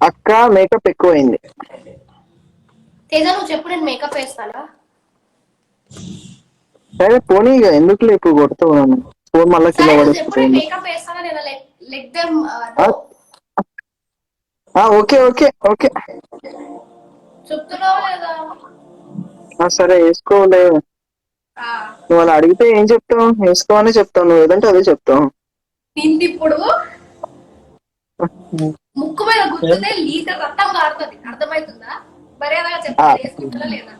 అక్క మేకప్ ఎక్కువైంది. తేజ నువ్వు చెప్పు, నేను మేకప్ వేస్తానా? సరే పోనీ ఇక ఎందుకు లేపు కొడతావు నన్ను. ఫోన్ మళ్ళా కింద సరే నువ్వు చెప్పు, నేను పడేస్తుంది. మేకప్ వేస్తానా లేదా? Let them know. Okay okay okay. చెప్తున్నావా లేదా? సరే వేసుకోలే. నువ్వు అలా అడిగితే ఏం చెప్తావు? వేసుకోవని చెప్తావు, నువ్వు ఏదంటే అదే చెప్తావు. తిండి ఇప్పుడు ముక్కు మీద గుర్తుతే లీటర్ రక్తం కారుతుంది, అర్థమవుతుందా? మర్యాదగా చెప్పాలి, వేసుకుంటారా లేదా?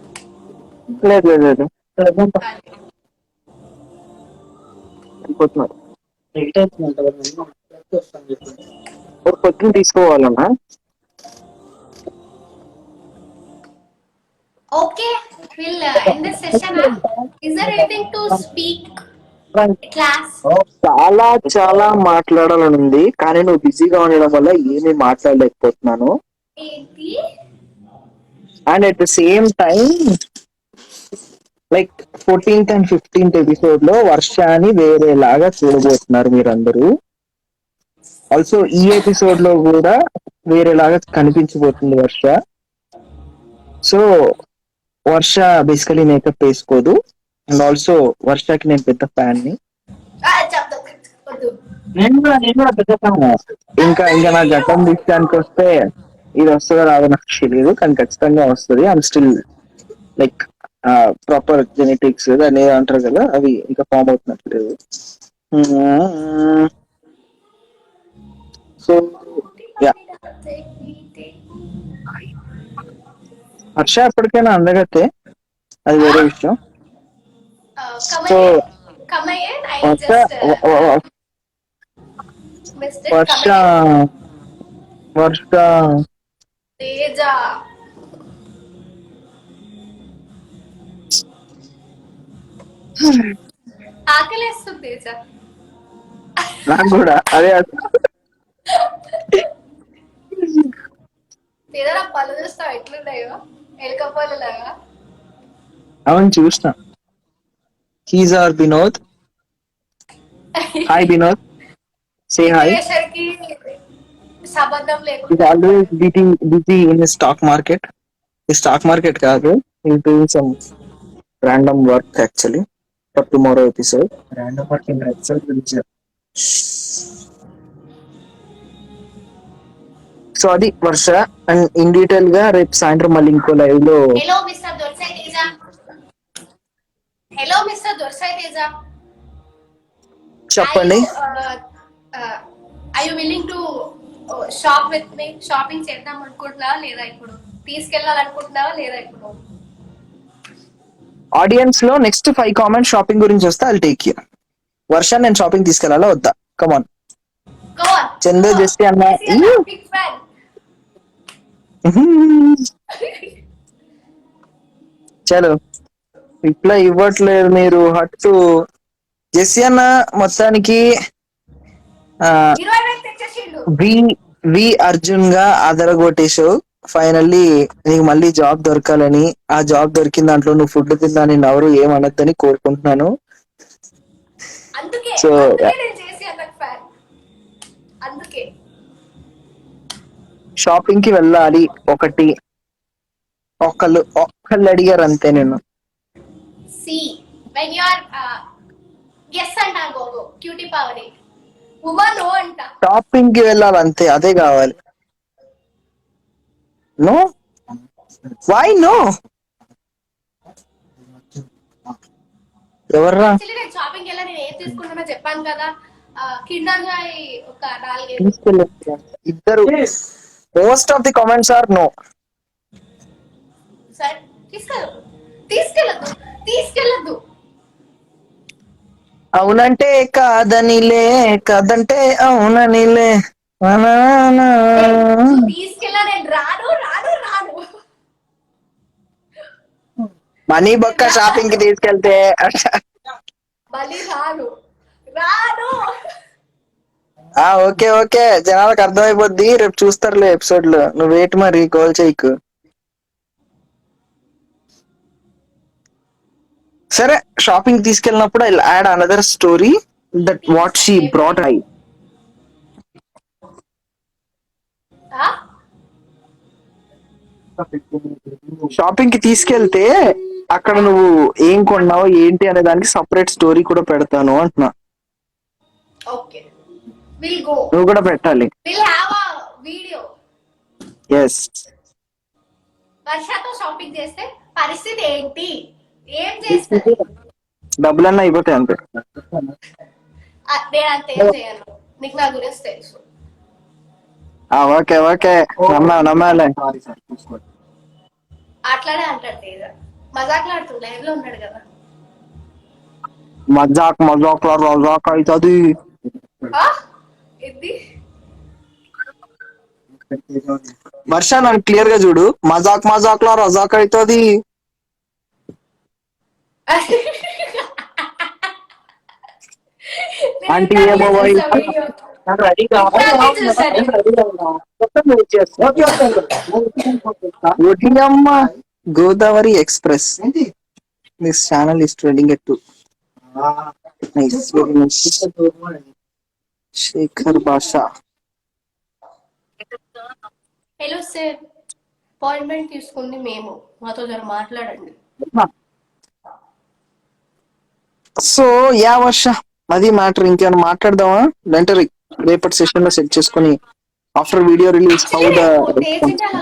లేదు లేదు లేదు వెళ్ళిపోతున్నారు. ఒక పొద్దున తీసుకోవాలన్నా. Okay, we'll end this session. Is there anything to speak, class? చాలా చాలా మాట్లాడాలని ఉంది, కానీ నువ్వు బిజీగా ఉండడం వల్ల ఏమీ మాట్లాడలేకపోతున్నాను. ఏంటి? And at the same time like 14th and 15th episode లో వర్షాన్ని వేరేలాగా చూడబోతున్నారు మీరందరూ. ఆల్సో ఈ ఎపిసోడ్ లో కూడా వేరేలాగా కనిపించబోతుంది Varsha. So Varsha basically makeup వేసుకోదు. అండ్ ఆల్సో వర్షకి నేను పెద్ద ఫ్యాన్ ని. ఇంకా ఇంకా నా ఘట్టం విషయానికి వస్తే ఇది వస్తుందో రాదో నాకు తెలియదు, కానీ ఖచ్చితంగా వస్తుంది. And still like proper genetics దాన్ని అంటారు కదా, అవి ఇంకా ఫామ్ అవుతున్నట్లేదు. సో యా, హర్ష ఎప్పటికైనా అందగతే, అది వేరే విషయం. సో వర్ష వర్ష తేజ ఆకలేస్తుంది తేజ. నాకు కూడా అదే. తేజ నా పళ్ళు చూస్తావు ఎట్లున్నాయో, ఎలుక పళ్ళు లాగా. అవును చూసిన. His or Vinod. Hi Vinod, say hi. కి సంబంధం He's లేకుండా always busy in the stock market. The stock market కాదు, he's doing some random work actually for tomorrow episode. Random work in episode గురించి. సో అది వర్ష. అండ్ ఇన్ డీటెయిల్ గా రేపు సాయంత్రం మళ్ళీ ఇంకో లైవ్ లో. Hello mister Dorasai Teja. Hello mister Dorasai Teja, చెప్పండి. I you willing to shop with me? Shopping చేద్దాం అనుకుంటున్నావా లేదా? ఇప్పుడు తీసుకెళ్ళాలనుకుంటున్నావా లేదా? ఇప్పుడు ఆడియన్స్ లో నెక్స్ట్ 5 కామెంట్స్ షాపింగ్ గురించి వస్తే ఐల్ టేక్ యూ. వర్ష నేను షాపింగ్ తీసుకెళ్లాలా వద్దా? కమాన్ చందు జస్ట్ అన్న. చలో రిప్లై ఇవ్వట్లేదు మీరు. హట్టు జెస్సీ అన్న మొత్తానికి వి అర్జున్ గా అదరగొట్టేశావు. ఫైనల్లీ నీకు మళ్ళీ జాబ్ దొరకాలని, ఆ జాబ్ దొరికిన దాంట్లో నువ్వు ఫుడ్ తిందాని ఎవరు ఏమనొద్దని కోరుకుంటున్నాను. సో షాపింగ్ కి వెళ్ళాలి ఒక్కళ్ళు అడిగారు అంతే. నేను షాపింగ్ కి వెళ్ళాలి అంతే, అదే కావాలి. No why no? ఎవర్రా షాపింగ్ వెళ్ళా? నేను ఏం తీసుకుంటున్నా చెప్పాను కదా, కిండర్ జాయ్ ఒక 4 ఇద్దరు. Most of the comments are no. సరే తీసుకెళ్ళద్దు. అవునంటే కాదనిలే, కాదంటే అవుననిలే. తీసుకెళ్ళా, నేను రాను. మనీ బొక్క షాపింగ్ కి తీసుకెళ్తే మళ్ళీ రాను. ఓకే ఓకే, జనాలకు అర్థమైపోద్ది, రేపు చూస్తారులే ఎపిసోడ్ లో. నువ్వు వెయిట్, మరి గోల్ చేయకు. సరే షాపింగ్ తీసుకెళ్ళినప్పుడు I add another story that what she brought. Shopping కి తీసుకెళ్తే అక్కడ నువ్వు ఏం కొన్నావు ఏంటి అనే దానికి సపరేట్ స్టోరీ కూడా పెడతాను అంటున్నా. ఓకే, విల్ గో, నువ్వు కూడా పెట్టాలి. Will have a video. Yes. వర్షతో షాపింగ్ చేస్తే పరిస్థితి ఏంటి, ఏం చేస్తుంది? డబ్బులన్నా అయిపోతాయి అంతే. నేను అంత ఏం చేయను, నీకు నా గురించి తెలుసు. ఓకే ఓకే, నమ్మాలి. అట్లానే అంటాడు తేజ, మజాక్లాడుతూ లైవ్ లో ఉన్నాడు కదా. మజాక్ రజాక్ అవుతుంది. ఇది వర్ష నన్ను క్లియర్ గా చూడు, మజాక్ లో రజాక్ అవుతుంది. ఆంటీ ఏమో అమ్మ Godavari express this channel is trending at 2. Nice, very nice. Shekhar Basha. Hello sir, appointment తీసుకుంది మేము, మాతో జర మాట్లాడండి. సో యా వర్ష, అది మ్యాటర్. ఇంకేమైనా మాట్లాడదామా లేదంటే రేపటి సెషన్ లో సెట్ చేసుకుని after video release how the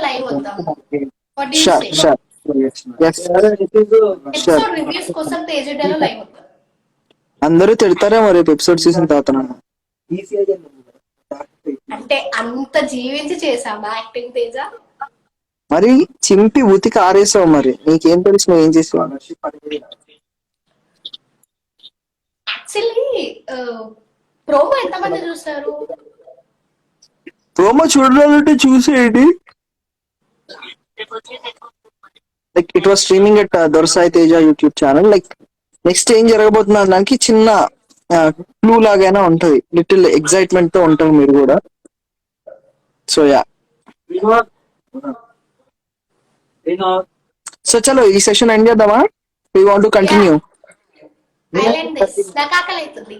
live వద్దాం. షూర్ షూర్ ఎపిసోడ్ రివ్యూస్ కోసం తేజెడ్డాలో లైవ్ వద్దాం. అందరూ తిడతారేమో రేపు ఎపిసోడ్ చూసిన తర్వాత నన్ను. అంటే అంత జీవించి చేసామా యాక్టింగ్ తేజ? మరి చింపి ఉతికి ఆరేసావు, మరి నీకేం తెలుసు నువ్వు ఏం చేసావు? యాక్చువల్లీ ప్రోమో ఎంతమంది చూస్తారు? ప్రోమో చూడాలంటే చూసేయండి. Like it was streaming at Dorasai Teja YouTube channel. Like next ఏం జరగబోతున్న దానికి చిన్న క్లూ లాగైనా ఉంటది, లిటిల్ ఎక్సైట్మెంట్ తో ఉంటారు మీరు కూడా. సో యా, సో చలో ఈ సెషన్ ఎండ్ చేద్దామా? We want to continue. ఐలాండ్ నాకు ఆకలి అవుతుంది.